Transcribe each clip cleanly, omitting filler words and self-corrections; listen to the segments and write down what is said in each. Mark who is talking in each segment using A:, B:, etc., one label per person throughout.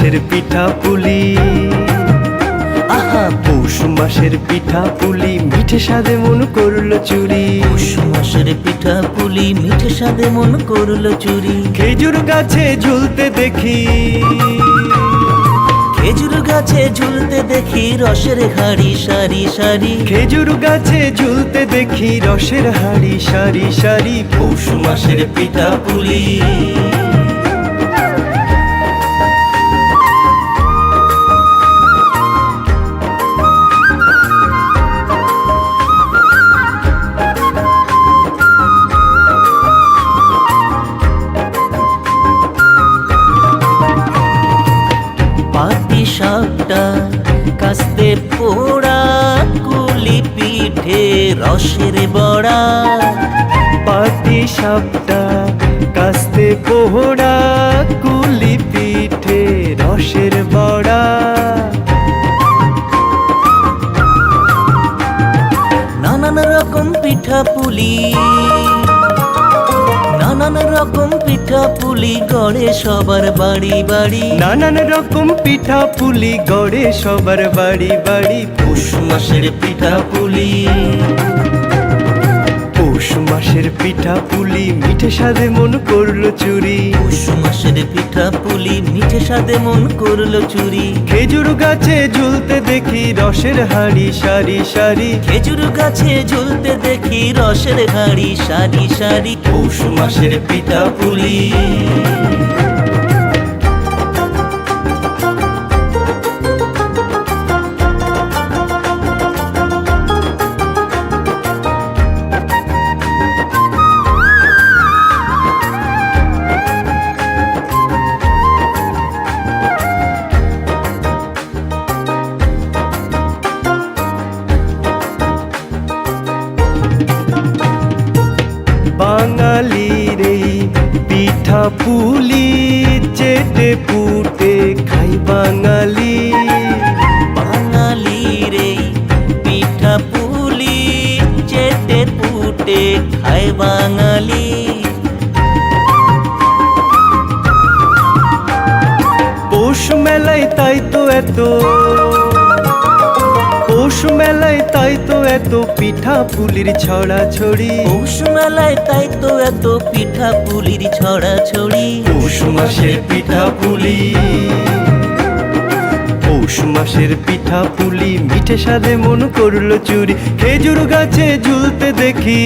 A: মাসের পিঠা পুলি, আহা পৌষ মাসের পিঠা পুলি, মিঠে স্বাদে মন করলো চুরি।
B: পৌষ মাসের পিঠা পুলি, মিঠে স্বাদে মন করলো চুরি।
A: খেজুর গাছে ঝুলতে দেখি,
B: খেজুর গাছে ঝুলতে দেখি রসের হাড়ি সারি সারি।
A: খেজুর গাছে ঝুলতে দেখি রসের হাড়ি সারি সারি।
B: পৌষ মাসের পিঠা পুলি, পাতি সাপটা কাস্তে পোড়া, কুলি পিঠে রসের বড়া।
A: পাটি সাপটা কাস্তে পোহড়া, কুলি পিঠে রসের বড়া।
B: নানান রকম পিঠা পুলি, নানান রকম পিঠা পুলি গড়ে সবার বাড়ি বাড়ি।
A: নানান রকম পিঠা পুলি গড়ে সবার বাড়ি বাড়ি।
B: পৌষ মাসের পিঠা পুলি,
A: পৌষ মাসের পিঠা পুলি, মিঠে স্বাদে মন করলো চুরি।
B: পৌষ মাসের পিঠা পুলি, মিঠে স্বাদে মন করলো চুরি।
A: খেজুর গাছে ঝুলতে দেখি রসের হাড়ি সারি সারি।
B: খেজুর গাছে ঝুলতে দেখি রসের হাড়ি সারি সারি। পৌষ মাসের পিঠা পুলি,
A: বাঙালির এই পিঠা পুলি, চেটে পুটে খাই বাঙালি।
B: বাঙালির এই পিঠা পুলি, চেটে পুটে খায় বাঙালি।
A: পৌষ মেলায় তাই তো এত, পৌষ মেলায় তাই তো এত পিঠা পুলির ছড়াছড়ি।
B: পৌষ মেলায় তাই তো এত পিঠা পুলির ছড়াছড়ি।
A: পৌষ মাসের পিঠা পুলি, পৌষ মাসের পিঠা পুলি, মিঠে স্বাদে মন করলো চুরি। খেজুর গাছে ঝুলতে দেখি,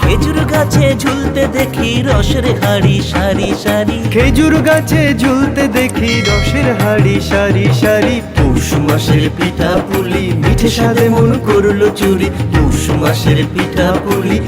B: খেজুর গাছে ঝুলতে দেখি রসের হাড়ি সারি সারি।
A: খেজুর গাছে ঝুলতে দেখি রসের হাড়ি সারি সারি। পৌষ মাসের পিঠা পুলি, মিঠে স্বাদে মন করলো চুরি। পৌষ মাসের পিঠা পুলি।